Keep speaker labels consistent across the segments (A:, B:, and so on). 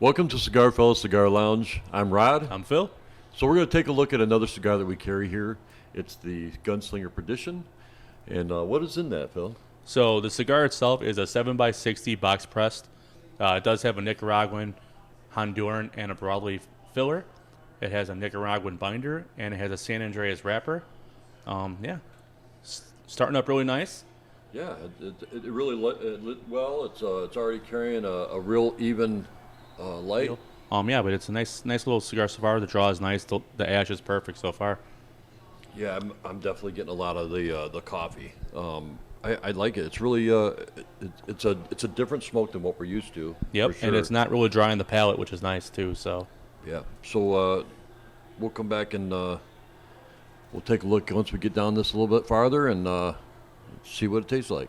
A: Welcome to Cigar Fellas Cigar Lounge. I'm Rod.
B: I'm Phil.
A: So we're going to take a look at another cigar that we carry here. It's the Gunslinger Perdition. And what is in that, Phil?
B: So the cigar itself is a 7x60 box pressed. It does have a Nicaraguan, Honduran, and a broadleaf filler. It has a Nicaraguan binder, and it has a San Andreas wrapper. Starting up really nice.
A: Yeah, it really lit well. It's already carrying a real even light.
B: But it's a nice little cigar so far. The draw is nice. The ash is perfect so far.
A: Yeah, I'm definitely getting a lot of the coffee. I like it. It's really it's a different smoke than what we're used to.
B: Yep,
A: for sure.
B: and it's not really dry in the palate, which is nice too. So
A: yeah, so we'll come back and we'll take a look once we get down this a little bit farther and see what it tastes like.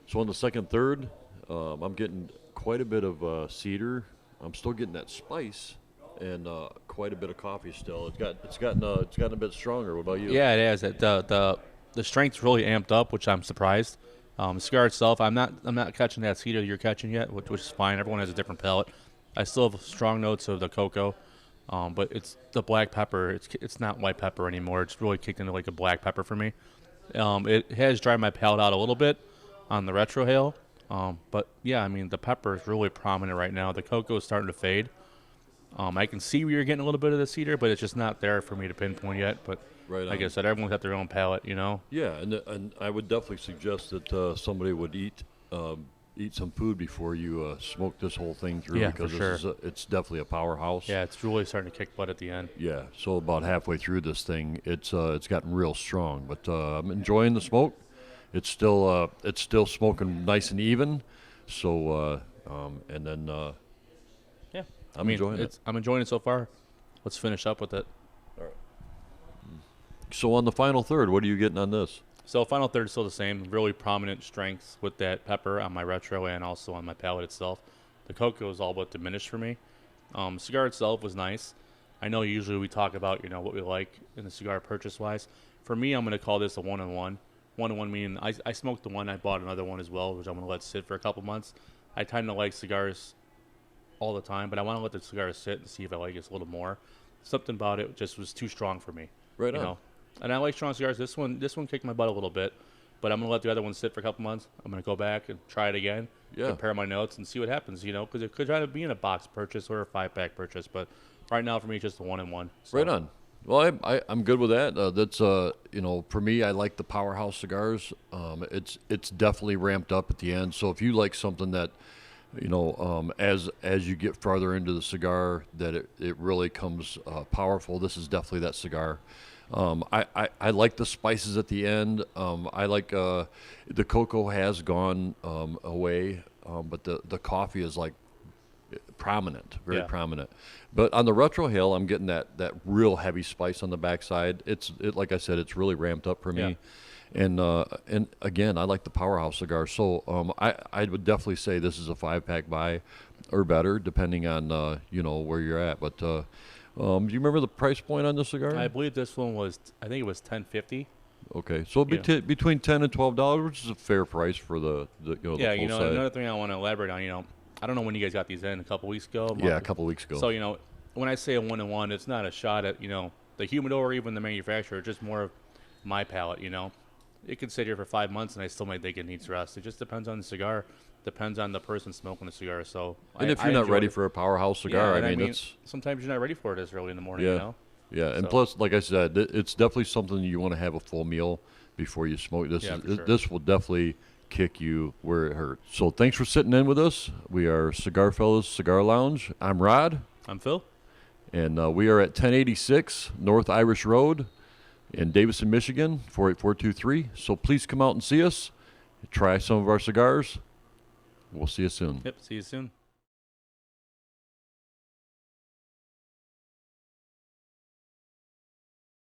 A: So on the second third, I'm getting quite a bit of cedar. I'm still getting that spice and quite a bit of coffee still. It's gotten a bit stronger. What about you?
B: yeah, it is. The strength's really amped up, which I'm surprised. The cigar itself, I'm not catching that cedar you're catching yet, which is fine. Everyone has a different palate. I still have strong notes of the cocoa, but it's the black pepper. It's not white pepper anymore. It's really kicked into like a black pepper for me. It has dried my palate out a little bit on the retrohale, but yeah, I mean the pepper is really prominent right now. The cocoa is starting to fade. I can see where you're getting a little bit of the cedar, but it's just not there for me to pinpoint yet. But
A: Right on.
B: like I said, everyone's got their own palate, you know.
A: Yeah, and I would definitely suggest that somebody would eat some food before you smoke this whole thing through.
B: Yeah,
A: because
B: for sure.
A: It's definitely a powerhouse.
B: Yeah, it's really starting to kick butt at the end.
A: Yeah, so about halfway through this thing, it's gotten real strong. But I'm enjoying the smoke. It's still smoking nice and even. So and then
B: Yeah,
A: I'm enjoying it.
B: I'm enjoying it so far. Let's finish up with it.
A: All right. So on the final third, what are you getting on this?
B: So final third is still the same. Really prominent strengths with that pepper on my retro and also on my palate itself. The cocoa is all but diminished for me. Cigar itself was nice. I know usually we talk about what we like in the cigar purchase wise. For me, I'm going to call this a 1-on-1. 1-on-1 meaning I smoked the one. I bought another one as well, which I'm going to let sit for a couple months. I tend to like cigars all the time, but I want to let the cigar sit and see if I like it a little more. Something about it just was too strong for me.
A: Right
B: you
A: on.
B: know. And I like strong cigars. This one kicked my butt a little bit, but I'm gonna let the other one sit for a couple months. I'm gonna go back and try it again, compare my notes, and see what happens. Because it could try to be in a box purchase or a 5-pack purchase, but right now for me, it's just a 1-on-1. So.
A: Right on. Well, I'm good with that. That's for me, I like the powerhouse cigars. It's definitely ramped up at the end. So if you like something that as you get farther into the cigar, that it really comes powerful. This is definitely that cigar. I like the spices at the end. I like the cocoa has gone away, but the coffee is like prominent, very prominent. But on the retrohale, I'm getting that real heavy spice on the backside. Like I said, it's really ramped up for me. And again, I like the powerhouse cigar. So I would definitely say this is a 5-pack buy or better, depending on where you're at. But do you remember the price point on this cigar?
B: I believe this one was, I think it was $10.50.
A: Okay, so between $10 and $12, which is a fair price for the full set.
B: Another thing I want to elaborate on, I don't know when you guys got these in, a couple weeks ago?
A: A couple weeks ago.
B: So, when I say a 1-on-1, it's not a shot at, the humidor or even the manufacturer, just more of my palate, It could sit here for 5 months and I still might think it needs rest. It just depends on the cigar, depends on the person smoking the cigar. So,
A: and if you're not ready for a powerhouse cigar, I mean, it's
B: sometimes you're not ready for it this early in the morning.
A: Yeah, and plus, like I said, it's definitely something you want to have a full meal before you smoke. This will definitely kick you where it hurts. So thanks for sitting in with us. We are Cigar Fellas Cigar Lounge. I'm Rod.
B: I'm Phil.
A: And we are at 1086 North Irish Road in Davison, Michigan, 48423. So please come out and see us. Try some of our cigars. We'll see you soon.
B: Yep, see you soon.